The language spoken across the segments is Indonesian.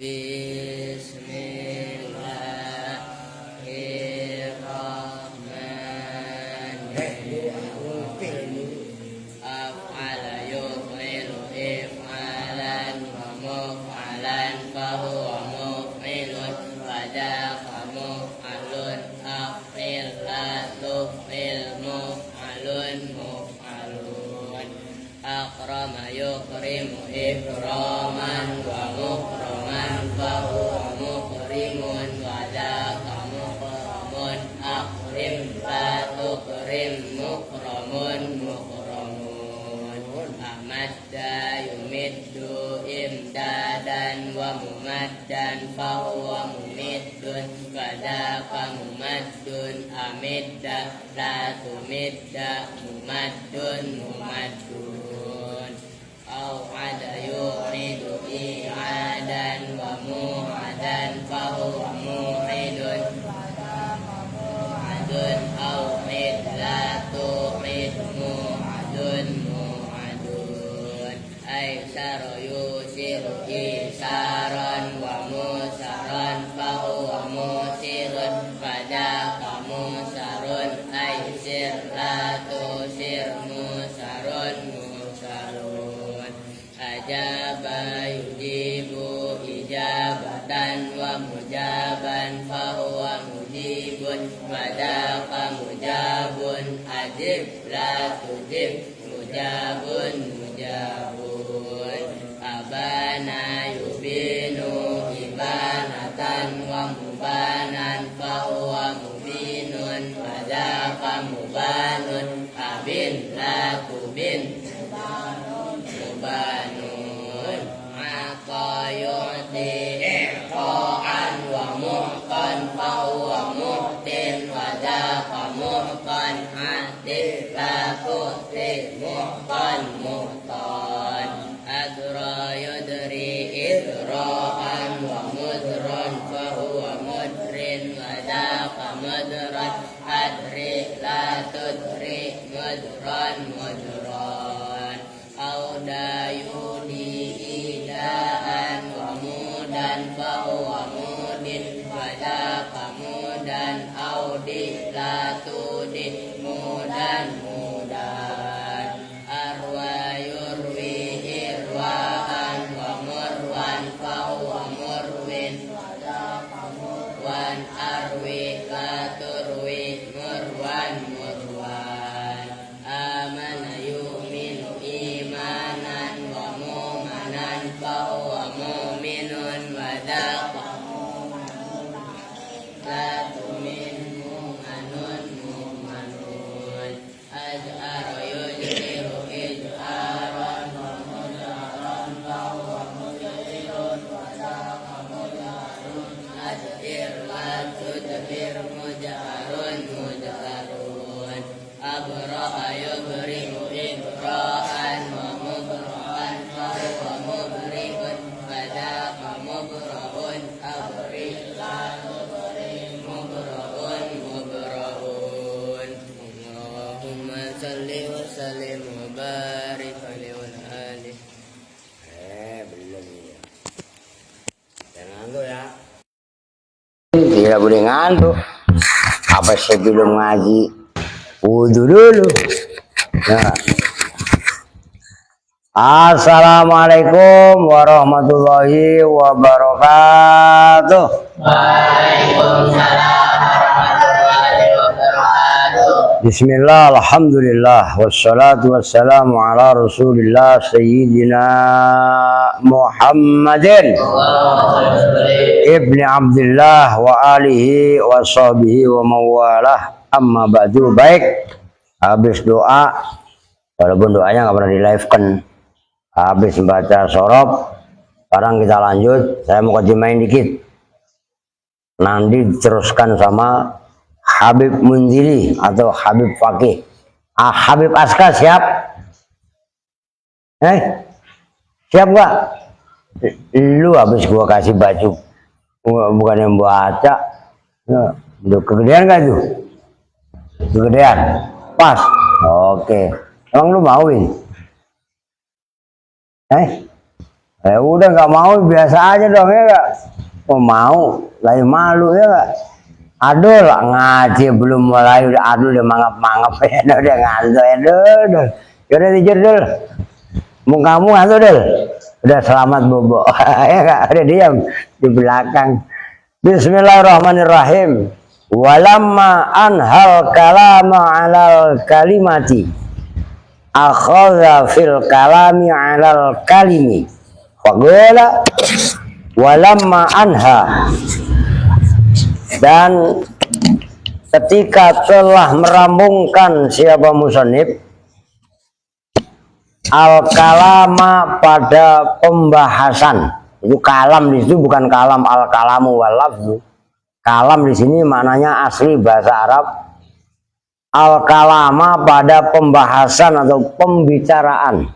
Bismillahirrahmanirrahim. Af'ala yuf'ilu if'alan wa muf'alan fahuwa muf'ilun fadaqa muf'alun af'il la tuf'il muf'alun muf'alun. Akrama yukrimu ikraman wa mukraman fahuwa mukrimun fadaqa mukramun akrim la tukrim mukramun mukramun. Amadda yumiddu imdadan wa mumaddan fahuwa mumiddun fadaqa mumaddun amidda la tumidda mumaddun mumaddun. Au'ada yu'idu i'adan wa mu'adan fahuwa mu'idun mu'adun au'id la tu'id mu'adun mu'adun. Aisyara yusiru isaran wa musaran fahuwa musirun fadaqa musarun aisir la tusir musarun musarun. Ajaba yujibu ijabatan wa mujaban fahuwa mujibun fadaqa mujabun ajib la tujib mujabun mujabun. Abana yubinu ibanatan wa mubanan fahuwa mubinun fadaqa mubanun abin la tubin mubanun. Aqa yu'ti i'ta'an wa mu'tan fahuwa mu'tin fadaqa mu'tan ati la tu'ti mu'tan mu'tan. Adra yudri idra'an wa mudran fahuwa mudrin fadaqa mudran adri la tudri mudran mudran. Auda yudi idaan wa mudan fahuwa mudin fadaqa mudan audi la tudi mudan mudan. Arwa yurwi irwaan wa murwan fahuwa murwin fadaqa murwan arwi la turwi murwan murwan. Amana yu'minu imanan wa mu'manan fahuwa mu'minun fadaqa la tu'min mu'manun mu'manun. Aj'ara yuj'iru ij'aran wa mujaran fahuwa muj'irun fadaqa mujarun aj'ir la tudbir mujarun mujarun. Abra'a yubri'u ibra'an wa mubra'an fahuwa mubri'un fadaqa mubra'un abri la tubri mubra'un mubra'un. Allahumma salli wa sallim wa barik alaihi wa alihi. Belum ya. Jangan ngantuk ya. Tidak boleh ngantuk. Apa sebelum ngaji? Wudu dulu. Nah. Assalamualaikum warahmatullahi wabarakatuh. Waalaikumsalam warahmatullahi wabarakatuh. Bismillah, alhamdulillah, wassalatu wassalamu ala rasulillah sayyidina Muhammadin ibni Abdullah wa alihi wa sahbihi wa mawalah. Amma ba'du. Baik, habis doa, walaupun doanya nggak pernah di live kan, habis membaca sorob, sekarang kita lanjut. Saya mau main dikit, nanti diteruskan sama Habib Mundiri atau Habib Fakih. Habib Aska siap? Siap gak? Lu habis gua kasih baju, bukan yang baca, udah kegedean gak itu? Kegedean? Pas? Oke. Emang lu mau ini? Udah nggak mau biasa aja dong ya nggak. Oh mau, lagi malu ya nggak. Aduh lah ngaji belum mulai udah aduh udah mangap-mangap ya udah ngantuk ya udah. Udah tidur dulu. Mukamu ngantuk dulu. Udah selamat bobo. Ya nggak, udah diam di belakang. Bismillahirrahmanirrahim. Walamma anhal kalama alal kalimati akhadha fil kalami alal kalimi faqala walamma anha, dan ketika telah merampungkan siapa musannif al kalama pada pembahasan, itu kalam di situ bukan kalam al kalamu wal lafzu. Kalam di sini maknanya asli bahasa Arab. Al kalama pada pembahasan atau pembicaraan.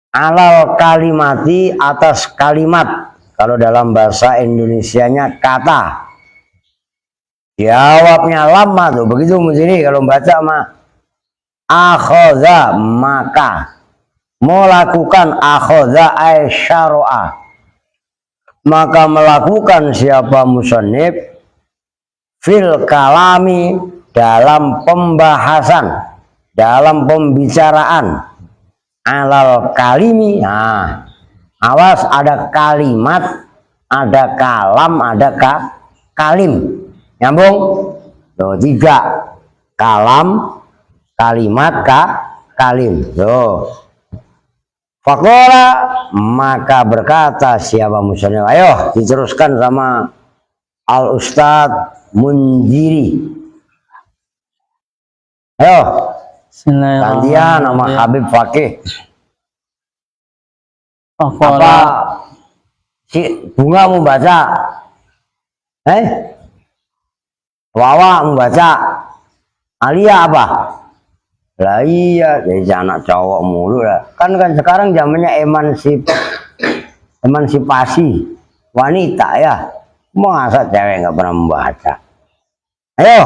Alal kalimati atas kalimat. Kalau dalam bahasa Indonesianya kata. Jawabnya lama tuh begitu sini kalau baca mah akhadha, maka melakukan akhadha ay syara'a, maka melakukan siapa musannif fil kalami dalam pembahasan, dalam pembicaraan alal kalimi. Nah, awas ada kalimat, ada kalam, ada kalim. Nyambung? Tuh, 3. Kalam, kalimat, kalim. Tuh. Faqala, maka berkata siapa musannif. Ayo diteruskan sama Al Ustadz Munjiri. Ayo. Gantian nama Habib Fakih. Apa si Bunga mau baca? Wawa membaca, Alia apa? Lah iya, jadi anak cowok mulu lah. Kan sekarang zamannya emansipasi wanita ya. Masa cewek nggak pernah membaca? Ayo.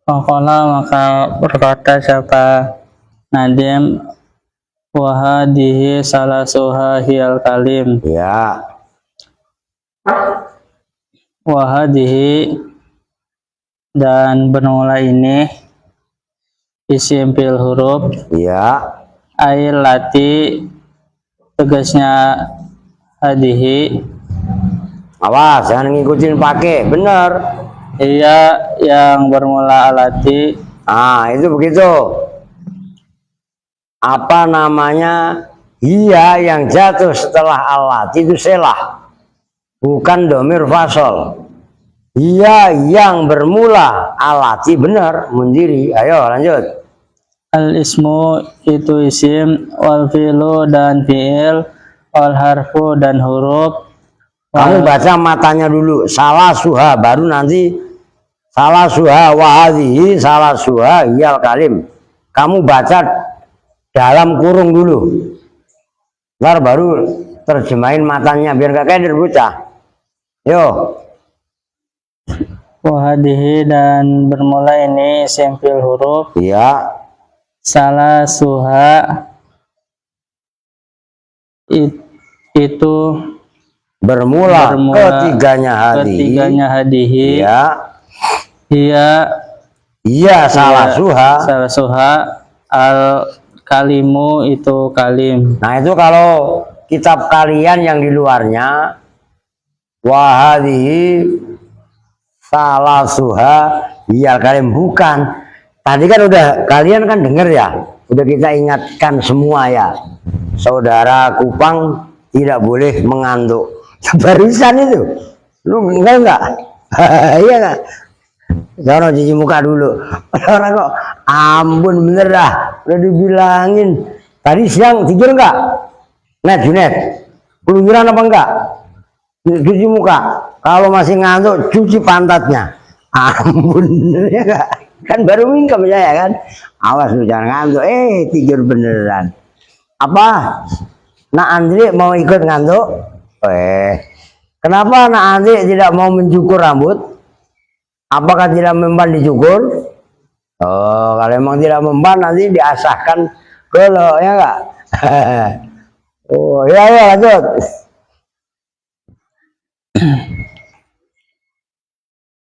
Faqala, maka berkata siapa Nadim, wahadihi salasuha hiyal kalim. Ya. Wahadihi, dan bermula ini isim fil huruf. Ya. Ail lati, tegasnya hadihi. Awas jangan ngikutin pakai, bener. Iya yang bermula alati. Ah itu begitu. Apa namanya? Iya yang jatuh setelah alati itu selah, bukan domir fasol. Iya yang bermula alati, benar Munjiri. Ayo lanjut. Al ismu itu isim, wal fi'lu dan fi'il, wal harfu dan huruf. Kamu baca matanya dulu, salah suha, baru nanti salah suha wahadihi salah suha hiyal kalim. Kamu baca dalam kurung dulu, ntar baru terjemahin matanya biar gak keder bocah. Yo. Wahadihi, dan bermula ini isim fil huruf. Iya. Salah suha itu bermula ketiganya hadihi. Iya. Iya salah suha al kalimu itu kalim. Nah itu kalau kitab kalian yang di luarnya wahadihi salah suha iya kalim, bukan. Tadi kan udah kalian kan dengar ya, udah kita ingatkan semua ya, saudara Kupang tidak boleh mengantuk. Barusan itu lu enggak iya enggak, jangan cuci muka dulu. Orang kok ampun bener dah, udah dibilangin tadi siang tidur enggak? Junet keluyuran apa enggak? Cuci muka, kalau masih ngantuk cuci pantatnya. Ampun ya enggak, kan baru mingkem saya kan. Awas lu jangan ngantuk, tidur beneran. Apa Nak Andri mau ikut ngantuk? Kenapa Nak Andri tidak mau mencukur rambut? Apakah tidak mempan dicukur? Oh, kalau memang tidak mempan nanti diasahkan kalau ya enggak. Oh, ya ya lanjut.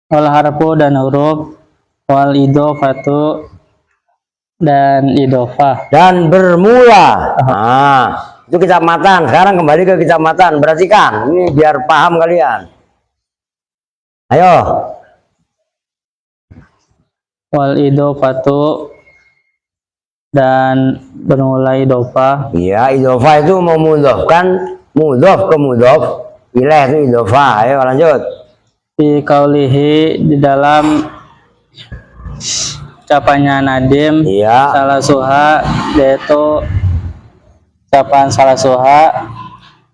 Wal harfu dan huruf, wal idofatu dan idofah. Dan bermula. Nah, itu kecamatan. Sekarang kembali ke kecamatan. Perhatikan, ini biar paham kalian. Ayo. Wal idofatu dan bermula idofah. Iya, idofah itu memudofkan mudof ke mudof. Ilaih itu idofah. Ayo lanjut. Fi kaulihi, di dalam ucapannya Nadim, Iya. salah suha, yaitu ucapan salah suha,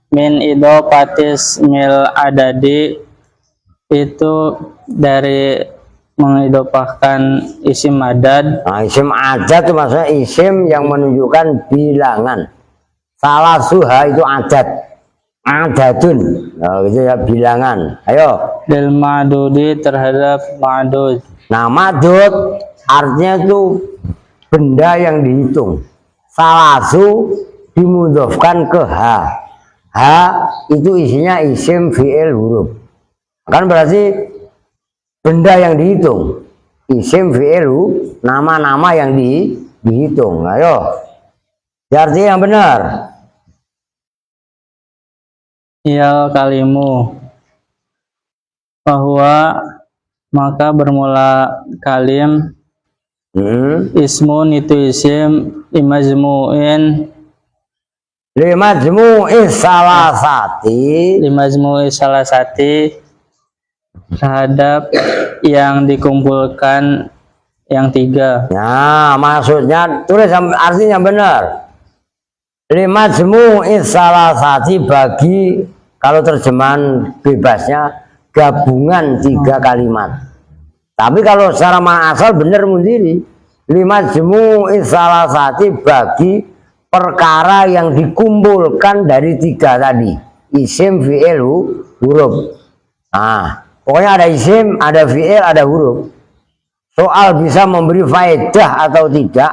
min idopatis mil adadi, itu dari mengidopahkan isim adad. Nah, isim adat itu maksudnya isim yang menunjukkan bilangan. Salah suha itu adat. Adadun. Nah, gitu ya, bilangan. Ayo. Del ma'dudi terhadap ma'dud. Nah, madud artinya itu benda yang dihitung. Salasu dimudofkan ke H. H itu isinya isim fi'il huruf. Kan berarti benda yang dihitung. Isim fi'il nama-nama yang dihitung. Ayo. Artinya yang benar. Ya kalimu, bahwa maka bermula kalim, ismun itu isim, imajmu'in, Limajmu'i salasati, salah sati, terhadap yang dikumpulkan yang tiga. nah maksudnya tulis artinya benar. Limajmu'i salasati bagi, kalau terjemahan bebasnya gabungan tiga kalimat. Tapi kalau secara asal benar mundiri. Limajmu'i salasati bagi perkara yang dikumpulkan dari tiga tadi. Isim, fi'il, huruf. Nah, pokoknya ada isim, ada fi'il, ada huruf. Soal bisa memberi faedah atau tidak,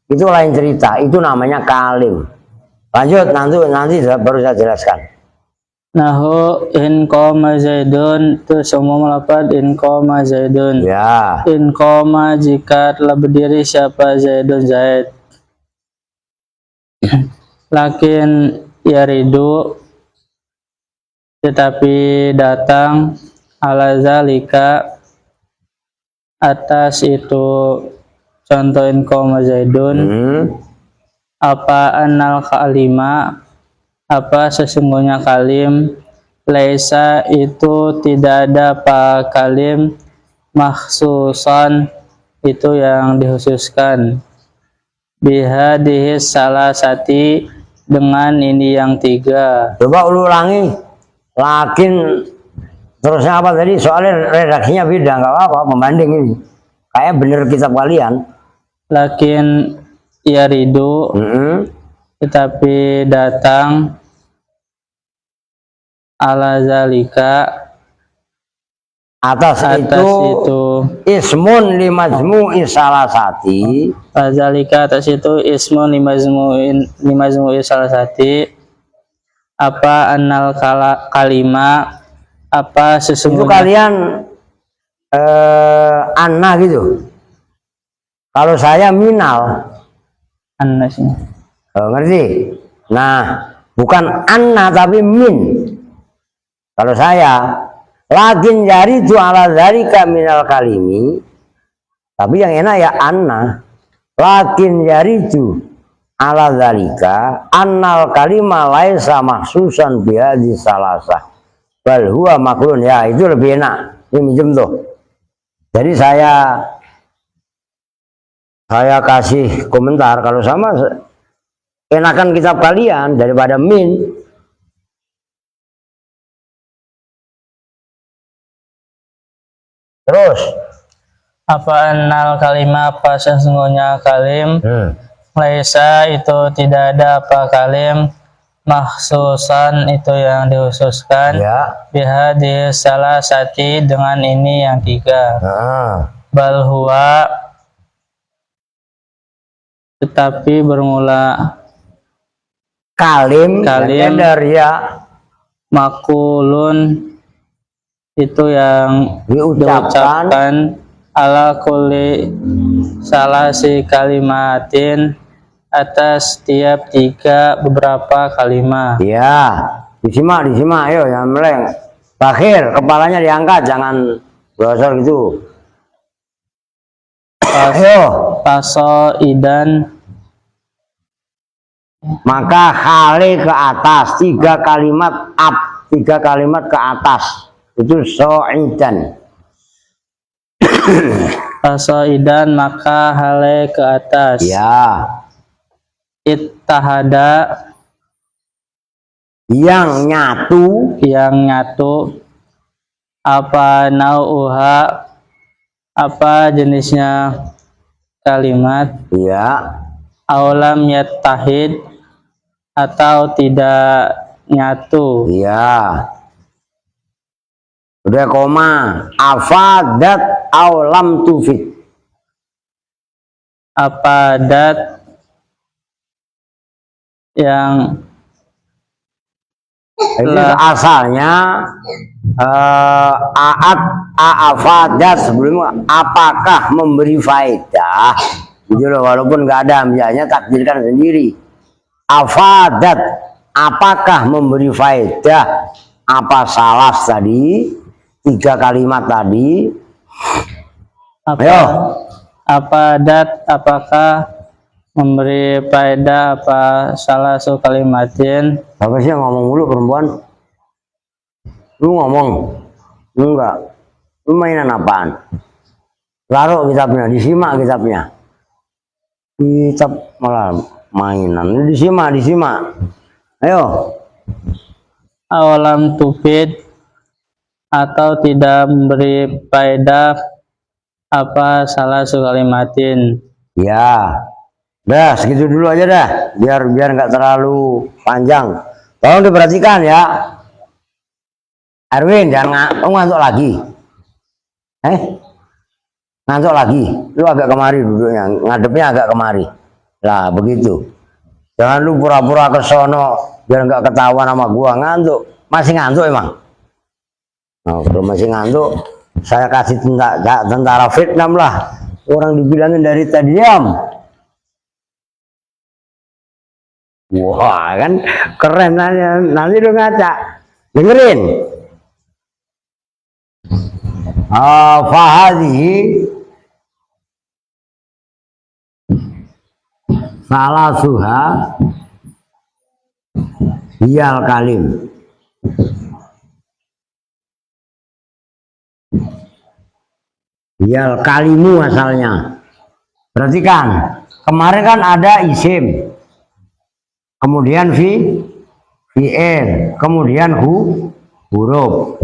itu lain cerita. Itu namanya kalim. Lanjut, nanti baru saya jelaskan. Nahu in qoma zaidun, itu semua melafaz in qoma zaidun. Ya. In qoma jika telah berdiri siapa zaidun zaid. Lakin yaridu, tetapi datang, ala zalika, atas itu contoh in qoma zaidun. Apa annal kalima, apa sesungguhnya kalim, laisa itu tidak ada apa kalim, makhsusan itu yang dikhususkan, bihadihi salasati dengan ini yang tiga. Coba ulangi. Lakin terusnya apa tadi? Soalnya redaksinya beda, nggak apa-apa. Membanding ini. Kayak bener kitab kalian. Lakin yaridu, tetapi datang, ala zalika, atas itu ismun limajmu'i salasati, zalika atas itu ismun limajmu'i salasati, apa annal kalima, apa sesungguhnya. itu kalian anna gitu. Kalau saya minal, Anna sih. ngerti? Nah, bukan anna tapi min. Kalau saya, lakin jari itu ala dzalika minal kalimi, tapi yang enak ya anna. Lakin jari itu ala dzalika annal kalima laisa mahsusan bihadhi salasah bal huwa maklun. Ya, itu lebih enak. Ini minjem tuh. Jadi saya kasih komentar, kalau sama enakan kitab kalian daripada min. Terus Apa annal kalima, apa sesungguhnya kalim, laisa itu tidak ada apa kalim, makhsusan itu yang dikhususkan, ya, bihadhi salasati dengan ini yang tiga. Bal huwa, tetapi bermula Kalim, Kalim. ya. Makulun itu yang diucapkan ala kulli salasi kalimatin atas tiap beberapa kalimat. Ya, disimak, ayo yang meleng. Bakhir, kepalanya diangkat, jangan brosor gitu. Ayo. Paso idan, maka hale ke atas, 3 kalimat up, 3 kalimat ke atas. Itu so'idan. paso idan maka hale ke atas. Ya. Ittahada yang nyatu, apa nau'uha, apa jenisnya kalimat. ya. Aulam yattahid, atau tidak nyatu. Ya. Udah koma. Afadat aulam tufid. Apa dat yang Ini asalnya afadat sebelum apakah memberi faedah. Gitu loh, walaupun nggak ada misalnya takdirkan sendiri. Afadat, apakah memberi faedah? Apa salah tadi? 3 kalimat tadi. Ayo. Apa dat, apakah memberi faedah? Apa salah su kalimatin? Apa sih yang ngomong mulu perempuan? Lu ngomong? Enggak. Lu mainan apaan? Laruh kitabnya, disimak kitabnya. Kitab malah mainan. Disimak. Ayo. Awalam tufid, atau tidak memberi faedah, apa salah su kalimatin. Ya. Dah, segitu dulu aja dah. Biar nggak terlalu panjang. Tolong diperhatikan ya. Erwin, jangan ngantuk lagi. Ngantuk lagi. Lu agak kemari duduknya, ngadepnya agak kemari. Lah, begitu. Jangan lu pura-pura ke sono biar nggak ketahuan sama gua. Ngantuk. Masih ngantuk emang? Nah, kalau masih ngantuk, saya kasih tentara Vietnam lah. Orang dibilangin dari tadi diam. Wah, kan keren. Nanti lu ngaca. Dengerin. Fahadi salah suha hiyal kalim. Hiyal kalimu asalnya. Perhatikan, kemarin kan ada isim, kemudian fi'il, kemudian huruf.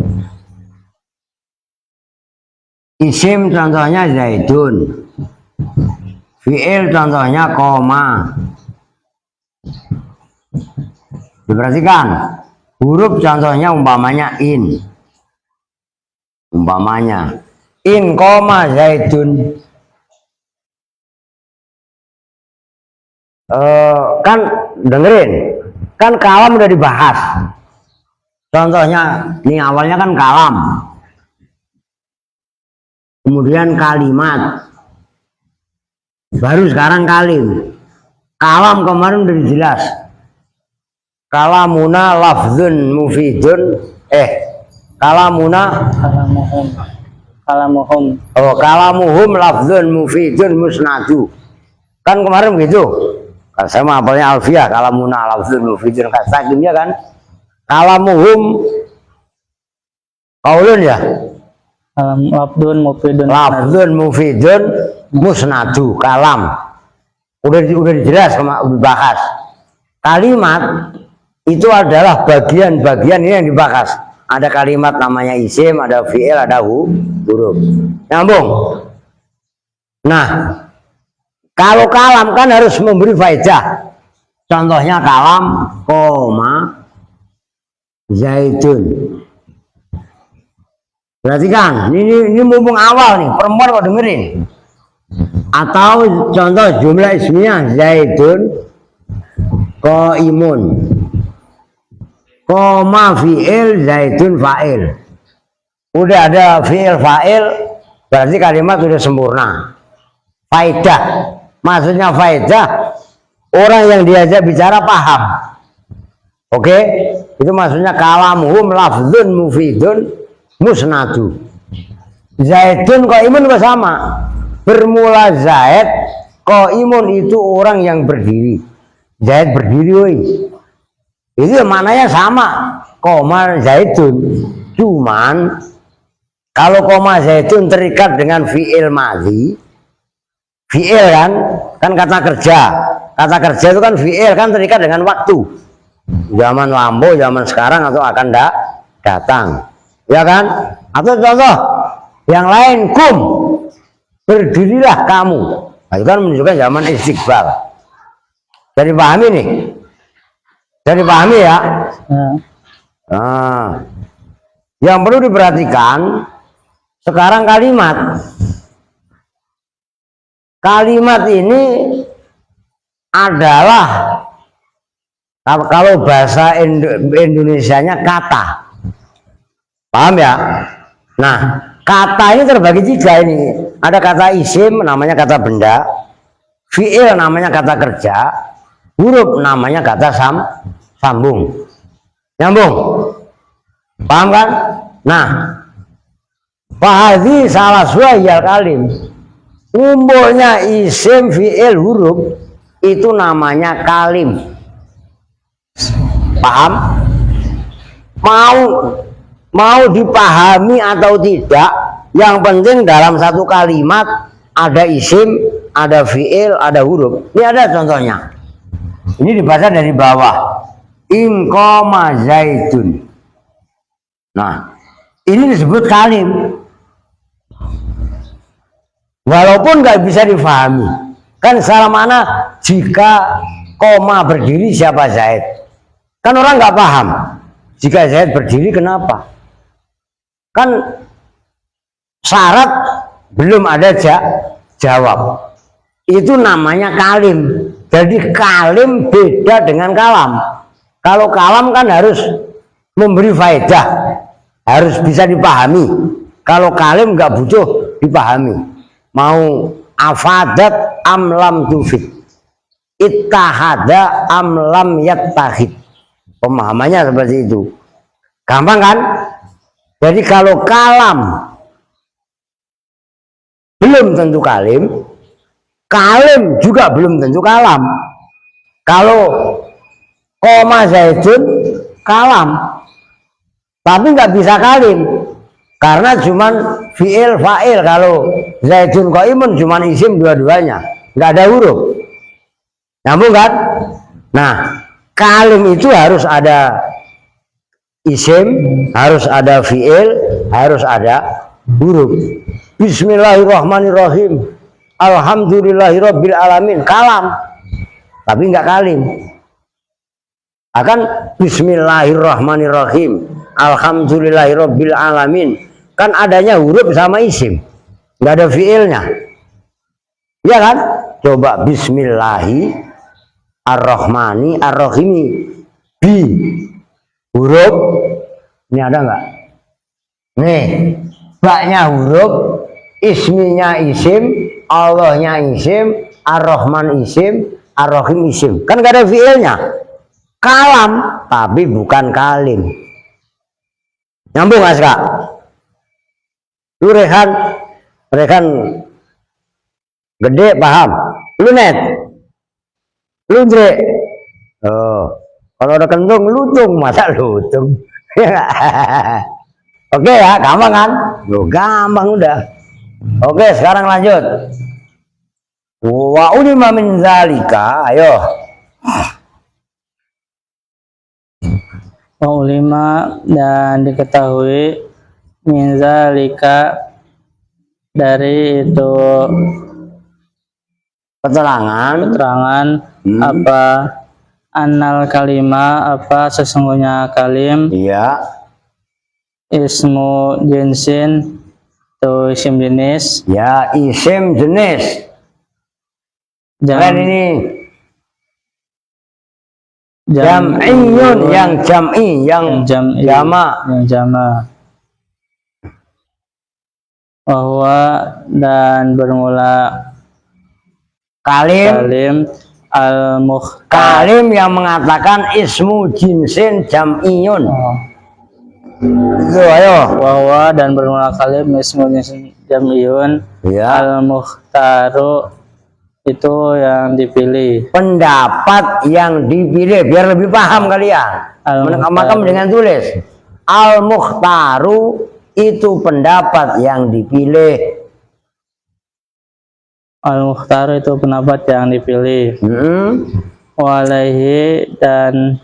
Isim contohnya zaidun, fi'il contohnya koma. Diperhatikan, huruf contohnya umpamanya in, koma zaidun. Kan dengerin, kan kalam udah dibahas. Contohnya ini awalnya kan kalam, kemudian kalimat, baru sekarang kalim. Kalam kemarin udah jelas. Kalamuna lafzun mufidun. Kalamuhum. Oh, kalamuhum lafzun mufidun musnadu. Kan kemarin begitu. Saya mah apalnya alfiah. Kalamuna lafzun mufidun kasakimnya kan. Kalamuhum kaulun ya. Lafzun mufidun musnadu. Kalam. Udah dijelas, udah dibahas. Kalimat itu adalah bagian-bagian ini yang dibahas. Ada kalimat namanya isim, ada fi'il, ada huruf. Nyambung. Nah, kalau kalam kan harus memberi faedah. Contohnya kalam, koma, zaitun. Perhatikan, ini mumpung awal nih, perempuan mau dengerin. Atau contoh jumlah ismiyah zaitun, qaimun, koma fi'il zaidun fa'il. Udah ada fi'il fa'il, berarti kalimat sudah sempurna. Faedah, maksudnya faedah, orang yang diajak bicara paham. Oke, itu maksudnya kalamuhum lafdzun mufidun musnadu. Zaidun qaimun juga sama. Bermula Zaid, qaimun itu orang yang berdiri. Zaid berdiri, woy. Itu maknanya sama. Koma zaidun. Cuman kalau koma zaidun terikat dengan fi'il madhi, fi'il kan kata kerja. Kata kerja itu kan fi'il kan terikat dengan waktu. Zaman lampau, zaman sekarang atau akan datang. Ya kan? Atau contoh yang lain, kum, berdirilah kamu. Nah, itu kan menunjukkan zaman istiqbal. Jadi pahami nih. Jadi pahami ya. Nah, yang perlu diperhatikan sekarang kalimat ini adalah kalau bahasa Indonesianya kata. Paham ya? Nah, kata ini terbagi tiga ini. Ada kata isim namanya kata benda, fi'il namanya kata kerja, huruf namanya kata sambung. Nyambung? Paham kan? Nah, fahadhi salah suayal kalim. Kumpulnya isim, fi'il, huruf itu namanya kalim. Paham? Mau dipahami atau tidak, yang penting dalam satu kalimat ada isim, ada fi'il, ada huruf. Ini ada contohnya. Ini dibaca dari bawah. In qama zaidun. Nah, ini disebut kalim. Walaupun nggak bisa difahami. Kan salah mana jika koma berdiri siapa Zaid? Kan orang nggak paham. Jika Zaid berdiri kenapa? Kan syarat belum ada jawab. Itu namanya kalim. Jadi kalim beda dengan kalam. Kalau kalam kan harus memberi faedah, harus bisa dipahami. Kalau kalim nggak butuh dipahami. Mau afadat am lam tufid, ittahada am lam yattahid. Pemahamannya seperti itu. Gampang kan? Jadi kalau kalam belum tentu kalim, kalim juga belum tentu kalam. Kalau koma zaidun kalam, tapi nggak bisa kalim karena cuman fi'il fa'il. Kalau zaidun qaimun cuman isim dua-duanya, nggak ada huruf. Nyambung kan? Nah, kalim itu harus ada isim, harus ada fi'il, harus ada huruf. Bismillahirrahmanirrahim, alhamdulillahirabbil alamin, kalam tapi nggak kalim. Akan bismillahirrahmanirrahim, alhamdulillahirabbil alamin, kan adanya huruf sama isim, nggak ada fi'ilnya. Ya kan? Coba bismillahi ar-rahmani ar-rahimi, bi huruf ini ada nggak? Nih, baknya huruf, isminya isim, Allahnya isim, ar-rahman isim, ar-rahim isim, kan nggak ada fi'ilnya. Kalam tapi bukan kalim. Nyambung nggak Kak? Lu rekan gede paham? Lu net? Lu Dre? Oh, kalau ada kentung lutung, masa lutung? Oke ya, gampang kan? Loh, gampang udah. Oke, sekarang lanjut. Wa ulima min zalika, ayo. Wa ulima, dan diketahui min zalika, dari itu Keterangan apa annal kalima, apa sesungguhnya kalim, iya, ismu jinsin, itu isim jenis. ya isim jenis. Kalian ini Jam'iyun yang jam'i, yang jam'i, jama. yang jama. Bahwa dan bermula kalim al-mukhtar. Kalim yang mengatakan ismu jinsin jam'iyun. Itu ayo. Bahwa dan bermula kalim ismu jinsin jam'iyun. Ya. Al-mukhtaru itu yang dipilih. Pendapat yang dipilih biar lebih paham kalian. Makam dengan tulis al-mukhtaru itu pendapat yang dipilih. Al-mukhtaru itu pendapat yang dipilih. Walaihi dan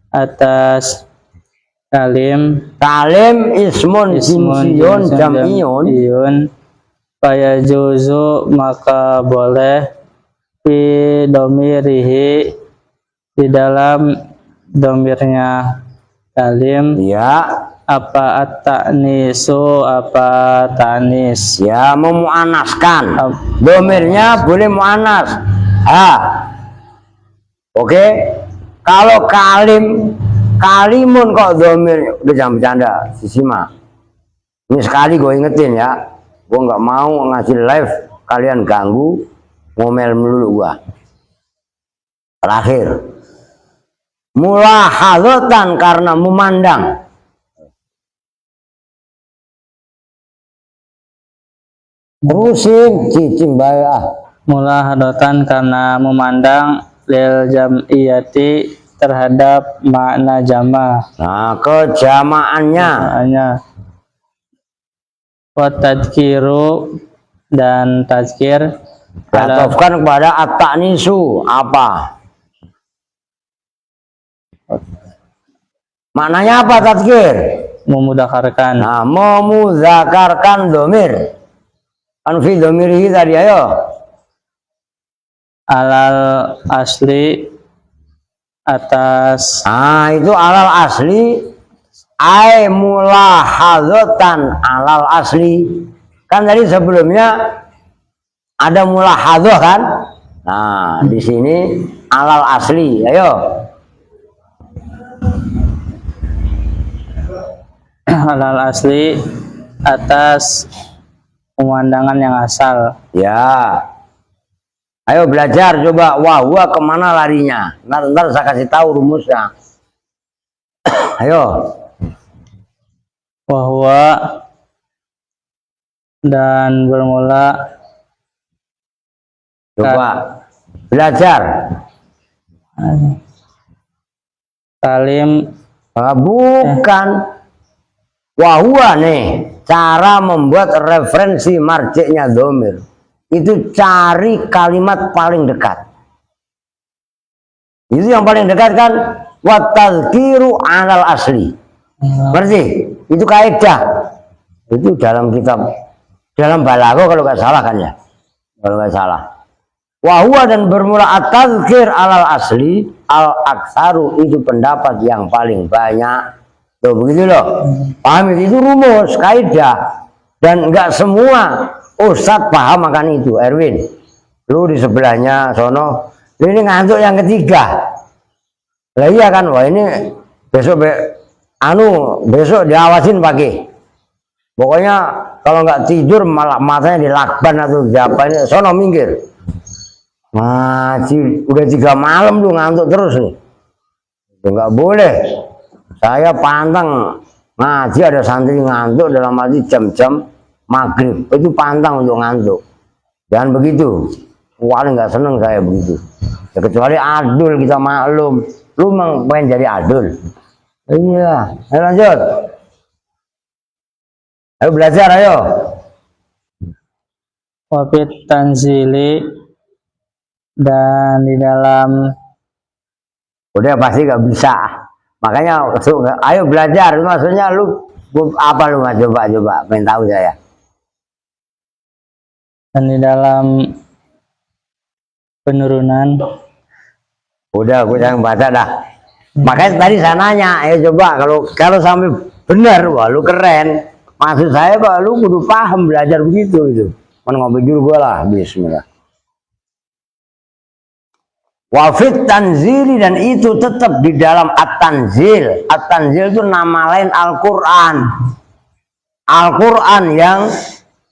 atas kalim ismun jinsiyun jam'iyun. Faya juzu maka boleh fi domirihi di dalam domirnya kalim. Ya. Apa at-ta'nisu, apa ta'nis. Ya, memuanaskan. Domirnya boleh muanas. Oke. Kalau kalimun kok domir, udah jangan bercanda, sisimak. Ini sekali gue ingetin ya. Gue nggak mau ngasih live kalian ganggu, ngomel melulu gua. Terakhir. Mulahadzatan karena memandang. Terusin cicing bayar. Mulahadzatan karena memandang lil jam'iyati terhadap makna jama. Nah, kejamaannya. Wa tadkiru dan tazkir Diatofkan kepada at-ta'nisu apa? Maknanya apa tazkir? Memudzakarkan. Nah, memudzakarkan domir. Anfi domirihi tadi ayo. Alal asli atas. Itu alal asli. Ai mulahadzatan alal asli. Kan tadi sebelumnya ada mulahadzah kan? Nah, di sini alal asli. Ayo. Alal asli atas pemandangan yang asal. Ya. Ayo belajar coba. Wah, kemana larinya? Ntar saya kasih tahu rumusnya. Ayo. Wahwa dan bermula. Coba belajar. Kalim. Bukan. Wahwa nih. Cara membuat referensi marjiknya domir. Itu cari kalimat paling dekat. Itu yang paling dekat kan. Wa tazkiru alal asli. Berarti itu kaidah. Itu dalam kitab, dalam balaghah kalau nggak salah kan ya. Kalau nggak salah. Wahwa dan bermula at-tazkir alal asli al-aksaru itu pendapat yang paling banyak. Tuh begitu loh. Paham itu rumus kaidah dan nggak semua ustadz paham akan itu. Erwin, lu di sebelahnya sono, ini ngantuk yang ketiga. Lah iya kan, wah ini besok besok diawasin pagi. Pokoknya kalau nggak tidur malah matanya dilakban atau siapa ini, sono minggir. Ngaji udah 3 malam lu ngantuk terus nih. Nggak boleh. Saya pantang ngaji ada santri ngantuk dalam arti jam-jam maghrib. Itu pantang untuk ngantuk. Jangan begitu. Paling nggak seneng saya begitu. Ya, kecuali adul kita maklum. Lu memang pengen jadi adul. Iya. Ayo lanjut. Ayo belajar ayo. Wafit tanzili dan di dalam. Udah pasti nggak bisa. Makanya ayo belajar, maksudnya lu apa lu nggak coba pengen tahu saya. Dan di dalam penurunan. Udah gue yang baca dah. Makanya tadi saya nanya, ayo coba kalau sampai benar, wah lu keren. Maksud saya kok lu kudu paham belajar begitu gitu. Mana ngopi dulu gue lah, bismillah. Wa fit tanzili, dan itu tetap di dalam at-tanzil. At-tanzil itu nama lain Al-Qur'an. Al-Qur'an yang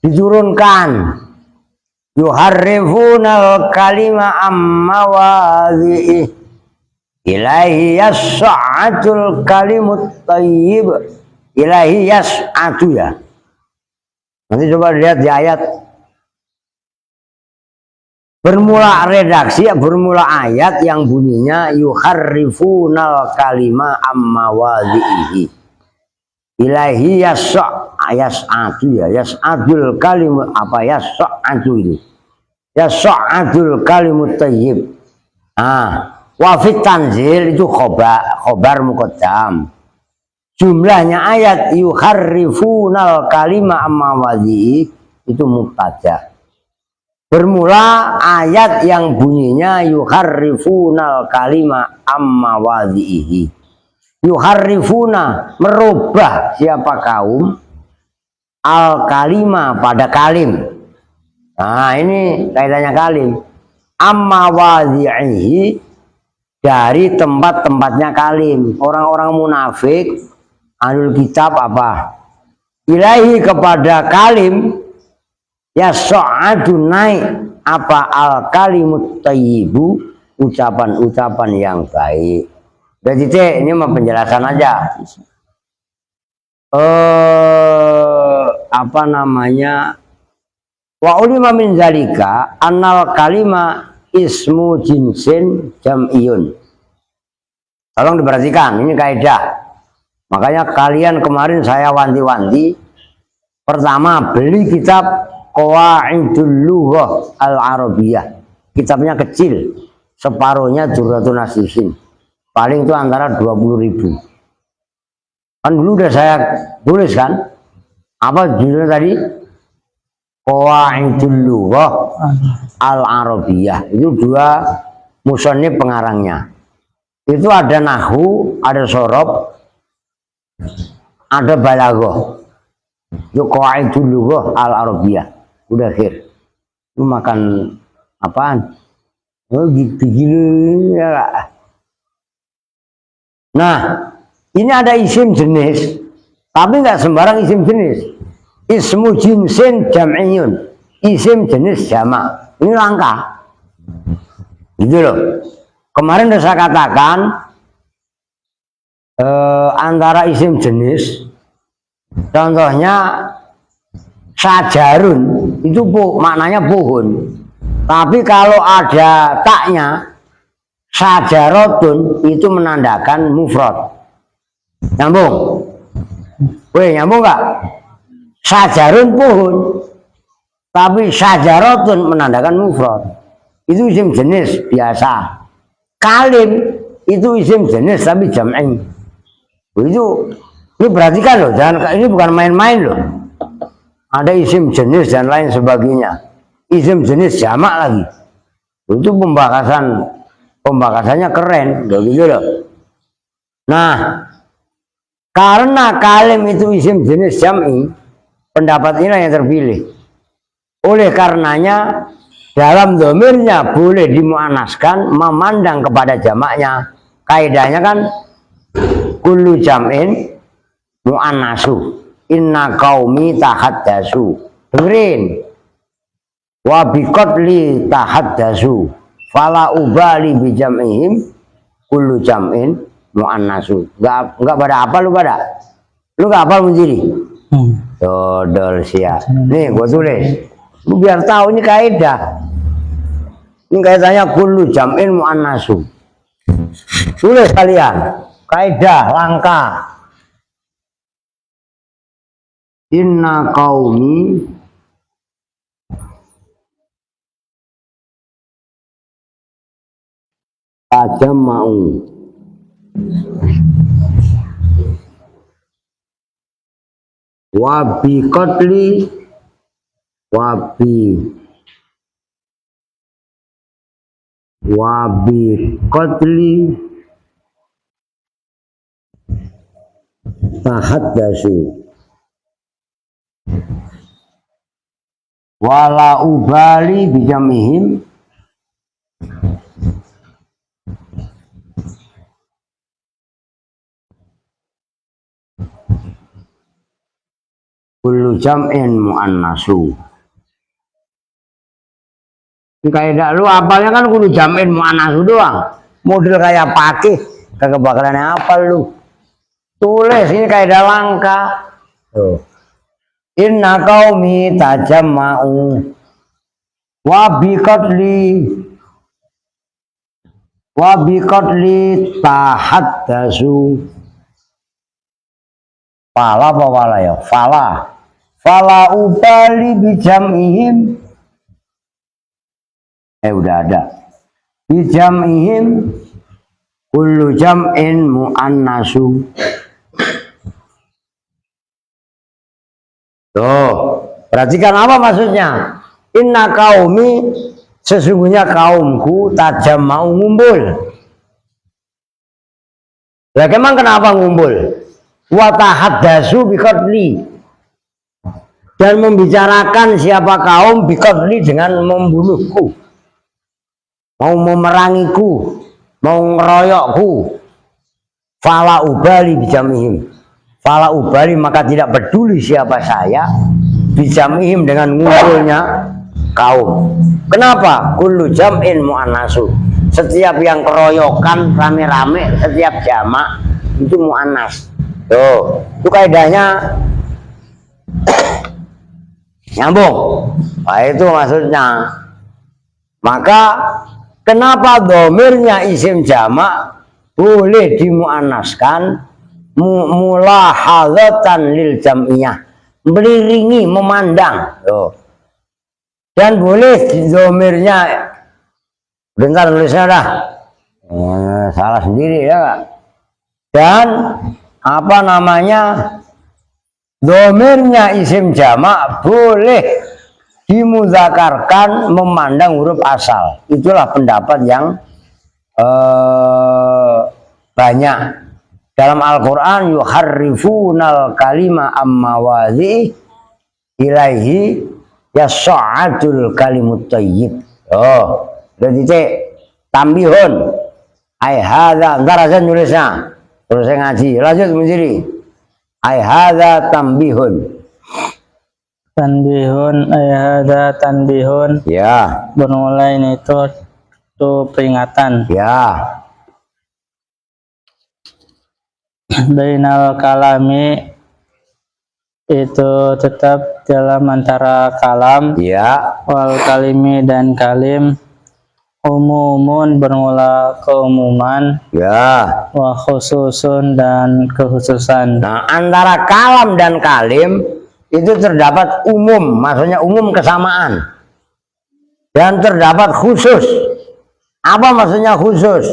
diturunkan. Yuharrifunal kalima amma wadhi'i ilahi yas'atul kalimut tayyib. Ilahi yas'atu ya. Nanti coba lihat di ayat. Bermula redaksi, bermula ayat yang bunyinya yuharrifunal kalima amma wadhi'i ilahi yas'atu ya, yas'adul kalimut apa yas'atu itu, yas'adul kalimut tayyib. Wa fit tanzil itu khobar muqaddam. Jumlahnya ayat yuharrifunal kalima amma wadhi'i itu mubtada. Bermula ayat yang bunyinya yuharrifunal kalima amma wadhi'ihi. Yuharrifuna, merubah siapa kaum, al kalima pada kalim. Nah ini kaitannya kalim. Amma wadhi'ihi, dari tempat-tempatnya kalim. Orang-orang munafik ahlul kitab apa? Ilahi, kepada kalim. Ya so'adu, naik apa al kalimut tayyibu, ucapan-ucapan yang baik. Jadi ini mah penjelasan aja. Apa namanya? Wa ulima min zalika annal kalima ismu jinsin jam'iyun. Tolong diperhatikan, ini kaidah. Makanya kalian kemarin saya wanti-wanti. Pertama, beli kitab Qawaidul Lughah Al-Arabiyah. Kitabnya kecil, separuhnya Durratun Nasihin. Paling itu antara 20.000. Kan dulu udah saya tulis kan? Apa judulnya tadi? Qawaidul Lughah Al-Arabiyah. Itu 2 musannif pengarangnya. Itu ada nahwu, ada sorob, ada balaghah. Itu Qawaidul Lughah Al-Arabiyah. Udah akhir. Lu makan apaan? Oh gitu ya gak? Nah, ini ada isim jenis, tapi nggak sembarang isim jenis. Ismu jinsin jam'iyun, isim jenis jamak. Ini langka. Gitu loh. Kemarin udah saya katakan antara isim jenis, contohnya sajarun itu maknanya pohon, tapi kalau ada taknya sajarotun itu menandakan mufrad. Nyambung? Weh, nyambung nggak? Sajarun pohon, tapi sajarotun menandakan mufrad. Itu isim jenis biasa. Kalim itu isim jenis tapi jam'i. Itu ini perhatikan loh, jangan, ini bukan main-main loh. Ada isim jenis dan lain sebagainya. Isim jenis jamak lagi. Itu pembahasannya keren, gitu loh. Nah, karena kalim itu isim jenis jam'i, pendapat ini yang terpilih. Oleh karenanya dalam domirnya boleh dimuannaskan memandang kepada jamaknya. Kaidahnya kan kullu jam'in muannasu. Inna qaumi tahaddasu. Dengerin. Wa biqatli tahaddasu. Fala ubali bi jam'ihim kullu jam'in muannasu. Enggak pada apa lu pada? Lu enggak hafal Munziri? Dodol sia. Nih gua tulis. Lu biar tahu ini kaidah. Ini kaidahnya kullu jam'in muannasu. Tulis kalian. Kaidah langka. Inna qaumi tajama'u wa bi qatli wa bi qatli tahaddasu wala ubali bijamihim kullu jam'in muannasu. Kayak lu apalnya kan kullu jam'in muannasu doang. Model kayak pakai kagak bakalan apa lu. Tulis ini kaidah langka. Tuh. Inna qaumi tajamma'u wa biqatli tahaddasu. Fala apa wala ya? Fala ubali bijam'ihim. Udah ada. Bijam'ihim kullu jam'in muannasu. Tuh, perhatikan apa maksudnya? Inna qaumi, sesungguhnya kaumku tajamma'u ngumpul. Lah emang kenapa ngumpul? Wa tahaddasu biqatli, dan membicarakan siapa kaum biqatli dengan membunuhku, mau memerangiku, mau ngeroyokku. Fala ubali bijamihim, fala ubali maka tidak peduli siapa saya, bijamihim dengan ngumpulnya kaum. Kenapa? Kullu jam'in mu'annasu, setiap yang keroyokan rame-rame, setiap jamak itu mu'annas. Tuh, itu kaidahnya nyambung. Nah, itu maksudnya. Maka kenapa domirnya isim jamak boleh dimuannaskan mulahadzatan lil jam'iyah, meliringi, memandang. Tuh. Dan boleh domirnya, bentar tulisnya dah, salah sendiri ya Kak. Dan apa namanya, domirnya isim jamak boleh dimudzakarkan memandang huruf asal. Itulah pendapat yang banyak. Dalam Al-Quran yuharrifunal kalima amma wadhi ilaihi yas'adul kalimut thayyib. Oh, jadi tambihun ai hadza, ntar aja nulisnya. Terus saya ngaji, lanjut menjadi ai hadza tambihun. Tanbihun, ai hadza tanbihun. Ya. Bermulai itu peringatan. Ya. Bainal kalami, itu tetap dalam antara kalam. Ya. Wal kalimi dan kalim. Umumun bermula keumuman. Ya. Wa khususun dan kekhususan. Nah, antara kalam dan kalim itu terdapat umum, maksudnya umum kesamaan. Dan terdapat khusus. Apa maksudnya khusus?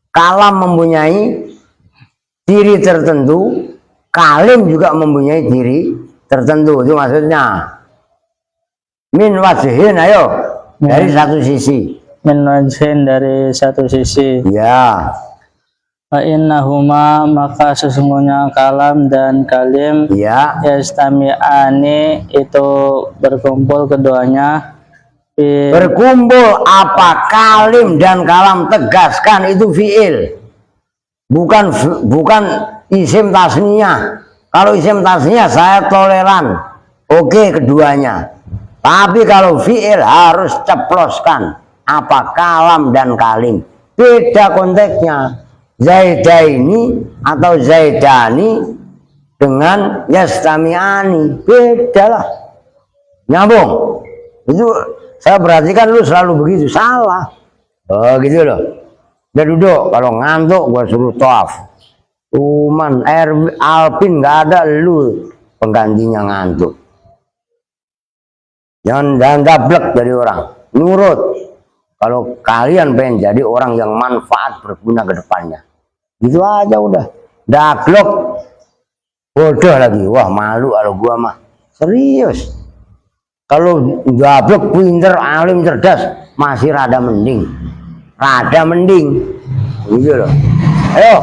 Kalam mempunyai ciri tertentu, kalim juga mempunyai ciri tertentu. Itu maksudnya. Min wajhin, ayo, dari satu sisi. Min wajhin, dari satu sisi. Ya. Wa innahuma, maka sesungguhnya kalam dan kalim, ya, yastami'ani, itu berkumpul keduanya. Berkumpul apa? Kalim dan kalam, tegaskan itu fiil, bukan isim tasniyah. Kalau isim tasniyah saya toleran, oke keduanya. Tapi kalau fiil harus ceploskan apa? Kalam dan kalim. Beda konteksnya. Zaidaini atau zaidani dengan yastami'ani, beda lah. Nyambung. Itu saya perhatikan lu selalu begitu, salah. Oh gitu loh. Udah duduk, kalau ngantuk gua suruh tawaf. Cuman Alpin nggak ada, lu penggantinya ngantuk. Jangan dablek jadi orang, nurut. Kalau kalian pengen jadi orang yang manfaat berguna ke depannya, gitu aja udah. Dablek, bodoh lagi. Wah malu kalau gua mah. Serius. Kalau dablek, pinter, alim, cerdas, masih rada mending. Gitu loh. Ayo.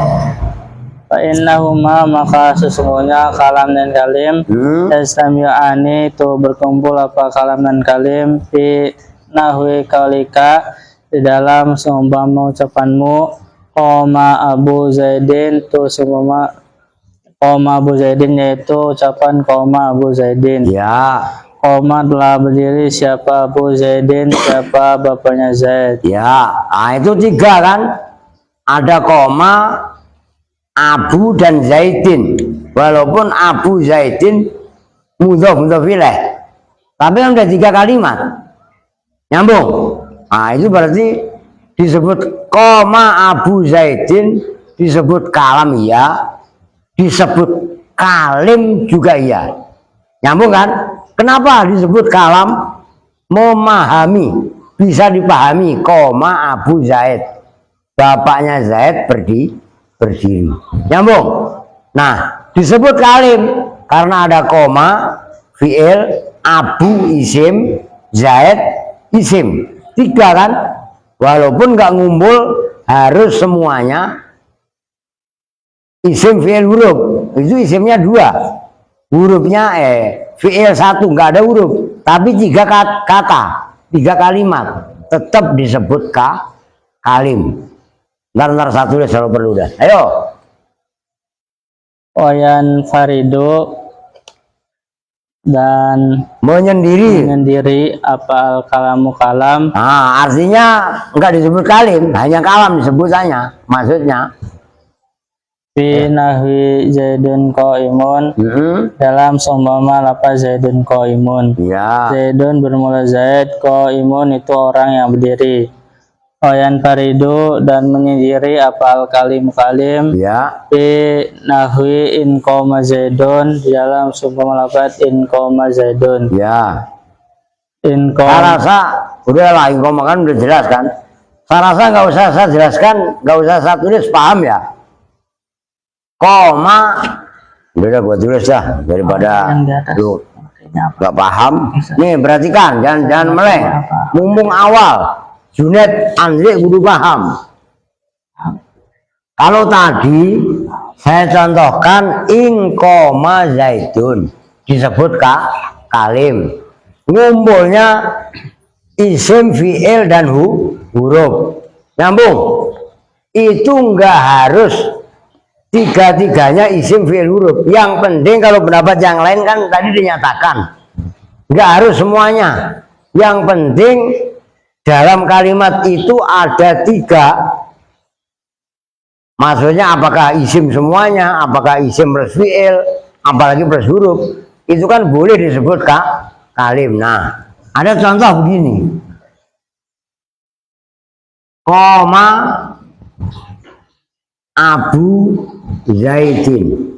Fa innahuma, maka sesungguhnya kalam dan kalim, yastami'ani, itu berkumpul apa kalam dan kalim, fi nahwi kaulika, di dalam seumpama ucapanmu, qoma Abu Zaidin, itu seumpama koma Abu Zaidin, yaitu ucapan koma Abu Zaidin. Ya. Koma telah berdiri siapa Abu Zaidin, siapa bapaknya Zaid. Ya, nah itu 3 kan? Ada koma Abu dan Zaidin. Walaupun Abu Zaidin mudhof ilaih, tapi kan udah 3 kalimat. Nyambung. Nah, itu berarti disebut koma Abu Zaidin, disebut kalam iya, disebut kalim juga iya. Nyambung kan? Kenapa disebut kalam? Memahami, bisa dipahami. Koma Abu Zaid, bapaknya Zaid berdiri. Nyambung. Nah, disebut kalim karena ada koma, fi'il, Abu isim, Zaid isim. 3 kan? Walaupun nggak ngumpul harus semuanya isim, fi'il, huruf. Itu isimnya 2. Hurufnya fi'il 1 nggak ada huruf, tapi 3 kata, 3 kalimat tetap disebut kalim. Ntar satu deh selalu perlu dah. Ayo. Wayan faridu, dan menyendiri apa kalamu kalam. Nah, artinya nggak disebut kalim, hanya kalam disebutannya. Maksudnya Fi nahwi Zaidun qaimun, dalam seumpama lafaz Zaidun qaimun. Ya. Zaidun bermula Zaid, qaimun itu orang yang berdiri. Wayan faridu, dan menyendiri apa kalim kalim. Ya. Fi nahwi in qoma Zaidun, di dalam seumpama lafaz in qoma Zaidun. Ya. In Saya qoma. rasa udah lah, in qoma kan udah jelas kan. Saya rasa nggak usah saya jelaskan, nggak usah saya tulis, paham ya. Koma udah gua tulis dah daripada lu nggak paham. Nih perhatikan, jangan meleng. Mumpung awal, Junet Andri kudu paham. Kalau tadi saya contohkan in koma Zaidun disebut kalim, ngumpulnya isim, fi'il dan huruf. Nyambung. Itu nggak harus 3-3-nya isim, fi'il, huruf. Yang penting kalau pendapat yang lain kan tadi dinyatakan nggak harus semuanya. Yang penting dalam kalimat itu ada 3. Maksudnya apakah isim semuanya, apakah isim plus fi'il, apalagi plus huruf. Itu kan boleh disebut kalim. Nah, ada contoh begini. Koma Abu Zaidin.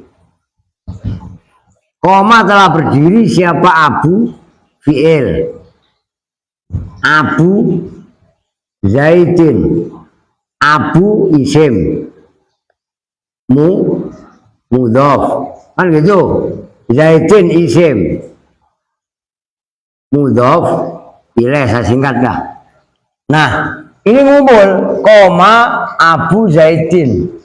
Koma telah berdiri siapa Abu, fi'il. Abu Zaidin, Abu isim, mudhof kan gitu. Zaidin isim, mudhof ilaih, saya singkat dah. Nah, ini ngumpul koma Abu Zaidin.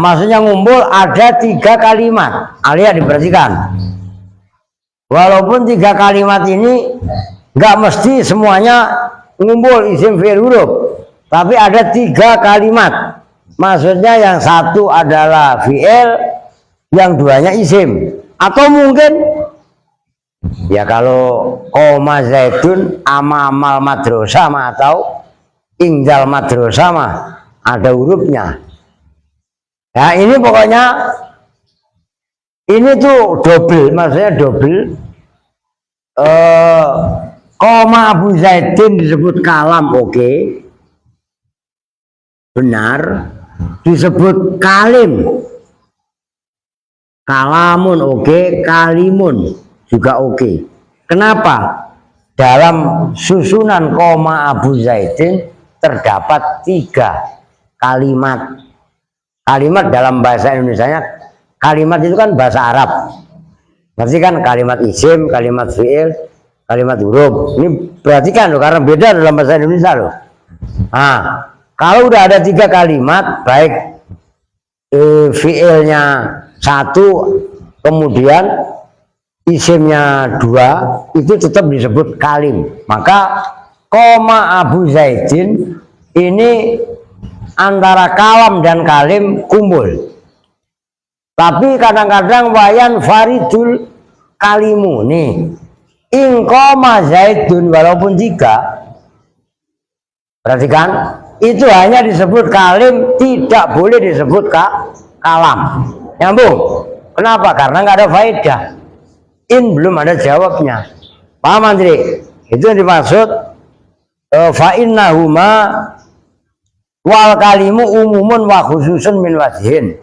Maksudnya ngumpul ada 3 kalimat. Alia diperhatikan. Walaupun 3 kalimat ini nggak mesti semuanya ngumpul isim, fi'il, huruf, tapi ada 3 kalimat. Maksudnya yang satu adalah fi'il, yang 2-nya isim. Atau mungkin ya kalau koma Zaidun amal madrasah atau ingdal madrasah mah ada hurufnya. Ya ini pokoknya ini tuh double, maksudnya double. Koma Abu Zaidin disebut kalam, oke. Benar. Disebut kalim, kalamun, oke. Kalimun juga oke. Kenapa? Dalam susunan koma Abu Zaidin terdapat 3 kalimat. Kalimat dalam bahasa Indonesianya, kalimat itu kan bahasa Arab. Berarti kan kalimat isim, kalimat fi'il, kalimat huruf. Ini perhatikan loh, karena beda dalam bahasa Indonesia loh. Nah, kalau udah ada 3 kalimat, baik fi'ilnya 1, kemudian isimnya 2, itu tetap disebut kalim. Maka koma Abu Zaidin ini antara kalam dan kalim kumpul. Tapi kadang-kadang wayan faridul kalimu nih. Ingkoma zaidun walaupun 3. Perhatikan, itu hanya disebut kalim, tidak boleh disebut kalam. Nyambung? Kenapa? Karena nggak ada faedah. In belum ada jawabnya. Paham Andri? Itu yang dimaksud fa innahuma wal kalimu umumun wa khususun min wajhin.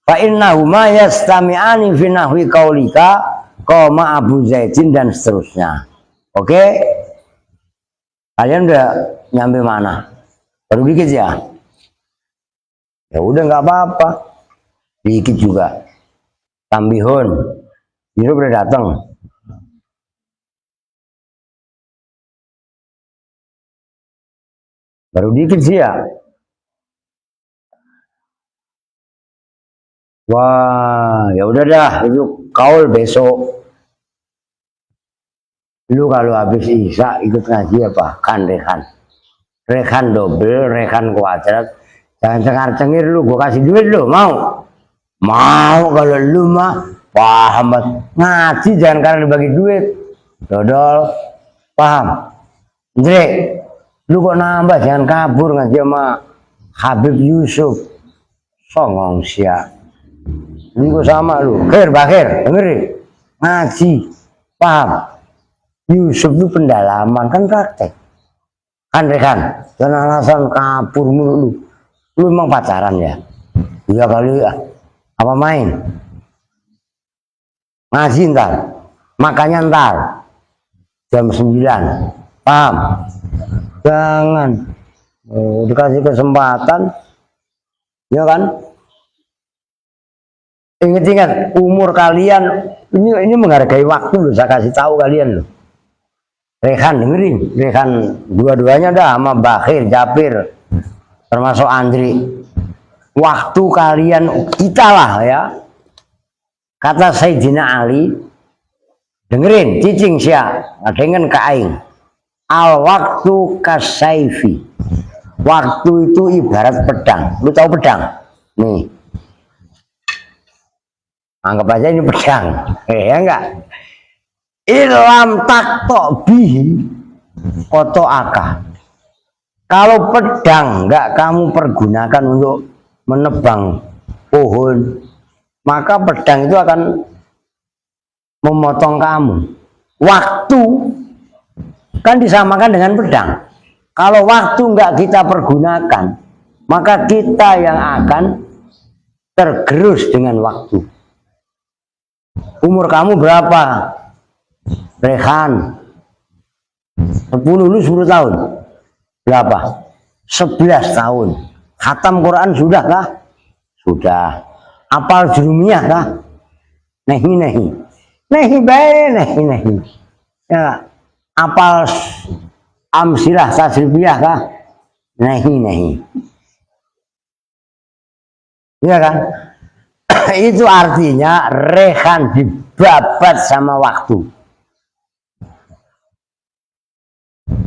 Fa innahuma yastami'ani fi nahwi qaulika qama Abu Zaidin dan seterusnya. Oke? Kalian udah nyampe mana? Baru dikit ya? Ya udah nggak apa-apa. Dikit juga. Tambihun. Ini udah datang. Baru dikit sih ya. Wah, ya udah dah, itu kaul besok. Lu kalau habis isya ikut ngaji apa? Rekan. Rekan double, rekan kuadrat. Jangan cengar-cengir lu, gua kasih duit lu, mau? Mau kalau lu mah paham ngaji jangan karena dibagi duit. Dodol, paham? Andre, lu kok nambah, jangan kabur ngaji sama Habib Yusuf. Songong sia. Ini kok sama lu. Bakir, dengerin. Ngaji, paham? Yusuf itu pendalaman, kan praktek. Kan rekan, jangan alasan kabur mulu lu. Lu emang pacaran ya? Iya kali ya. Apa main? Ngaji ntar, makanya ntar jam 9. Paham? Jangan dikasih kesempatan, ya kan? Ingat-ingat umur kalian ini menghargai waktu loh. Saya kasih tahu kalian loh. Rehan dengerin, Rehan dua-duanya dah sama Bakir, Japir, termasuk Andri. Waktu kalian kita lah ya. Kata Sayyidina Ali, dengerin, cicing sia, dengan kaing. Al waktu kasaifi. Waktu itu ibarat pedang. Lu tahu pedang? Nih. Anggap aja ini pedang. Ya enggak? Ilam taktok bihi koto aka. Kalau pedang enggak kamu pergunakan untuk menebang pohon, maka pedang itu akan memotong kamu. Waktu kan disamakan dengan pedang. Kalau waktu enggak kita pergunakan, maka kita yang akan tergerus dengan waktu. Umur kamu berapa? Rehan 10 lu 10 tahun. Berapa? 11 tahun. Khatam Quran sudah kah? Sudah. Apal jurumiyah kah? Nehi. Nehi bae, nehi. Ya. Apal amsilah tasrifiyah kah? Nehi. Iya kan? Itu artinya rehan dibabat sama waktu.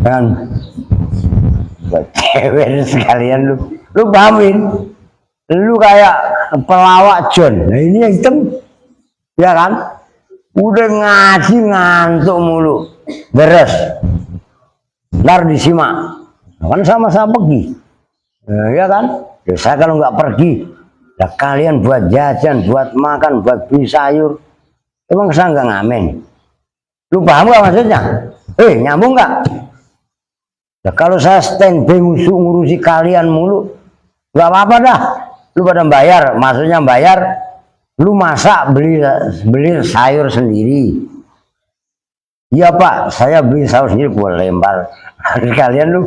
Kan cewek sekalian lu pahamin, lu kayak pelawak John. Nah ini yang hitam, ya kan? Udah ngaji ngantuk mulu, beres. Ntar disimak, kan sama-sama pergi, ya kan? Ya saya kalau nggak pergi, ya kalian buat jajan, buat makan, buat beli sayur, emang saya nggak ngamen. Lu paham nggak maksudnya? Nyambung nggak? Ya kalau saya standby ngurusi kalian mulu, nggak apa-apa dah. Lu pada bayar, maksudnya bayar. Lu masak beli sayur sendiri. Iya Pak, saya beli sayur sendiri buat lempar. Kalian lu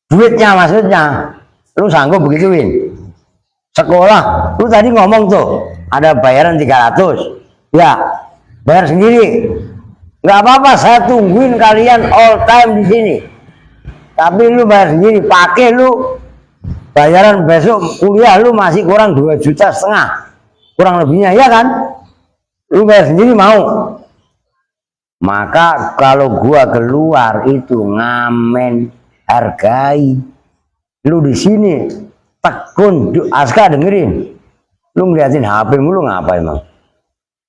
duitnya maksudnya, lu sanggup begituin? Sekolah, lu tadi ngomong tuh ada bayaran 300, ya bayar sendiri. Nggak apa-apa, saya tungguin kalian all time di sini. Tapi lu bayar sendiri, pakai lu bayaran besok kuliah lu masih kurang 2,5 juta, kurang lebihnya, ya kan? Lu bayar sendiri mau? Maka kalau gua keluar itu ngamen, hargai. Lu di sini tekun, Aska dengerin. Lu ngeliatin HP mulu ngapa emang?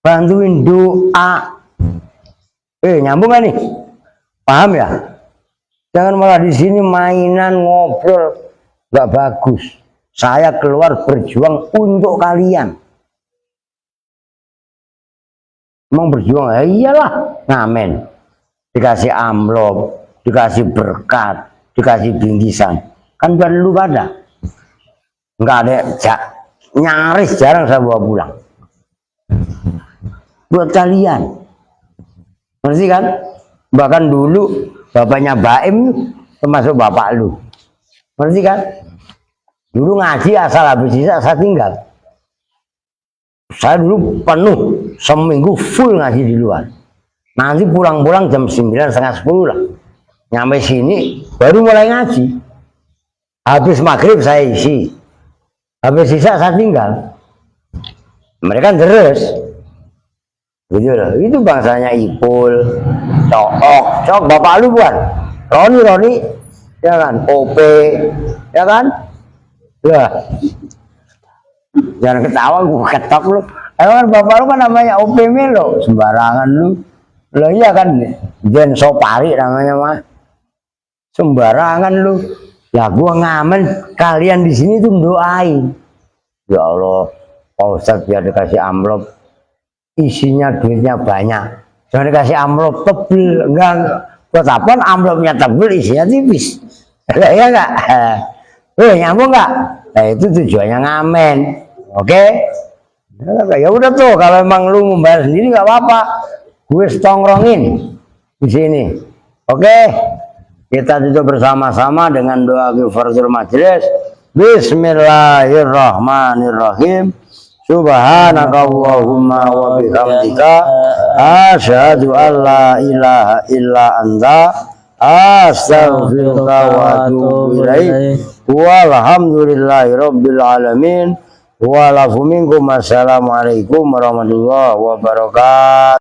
Bantuin doa. Nyambung gak nih? Paham ya? Jangan malah di sini mainan ngobrol, nggak bagus. Saya keluar berjuang untuk kalian. Emang berjuang? Ya iyalah, ngamen. Dikasih amplop, dikasih berkat, dikasih bingkisan. Kan buat lu pada. Nggak ada, nyaris jarang saya bawa pulang. Buat kalian. Ngerti kan? Bahkan dulu bapaknya Baim termasuk bapak lu. Ngerti kan? Dulu ngaji asal habis sisa saya tinggal. Saya dulu penuh seminggu full ngaji di luar. Nanti pulang-pulang jam 9 setengah 10 lah. Nyampe sini baru mulai ngaji. Habis maghrib saya isi. Habis sisa saya tinggal. Mereka terus. Gitu loh. Itu bangsanya Ipul, Cok bapak lu bukan? Roni, ya kan? OP, ya kan? Ya. Jangan ketawa, gua ketok lu. Emang bapak lu kan namanya OP Melo, sembarangan lu. Lo iya kan, Jen Sopari namanya mah. Sembarangan lu. Lah gua ngamen, kalian di sini tuh doain. Ya Allah, Pak Ustadz biar dikasih amplop, isinya duitnya banyak. Jangan dikasih amplop tebel, enggak. Buat apa amplopnya tebel, isinya tipis. Ya enggak? Nyambung enggak? Nah itu tujuannya ngamen. Oke? Ya udah tuh, kalau emang lu membayar sendiri nggak apa-apa. Gue stongrongin di sini. Oke, kita tutup bersama-sama dengan doa kifaratul majelis. Bismillahirrahmanirrahim. Subhanakallahumma wa bihamdika asyhadu an la ilaha illa anta astaghfiruka wa atubu ilaik. Walhamdulillahirabbil alamin. Walafu minkum. Assalamualaikum warahmatullahi wabarakatuh.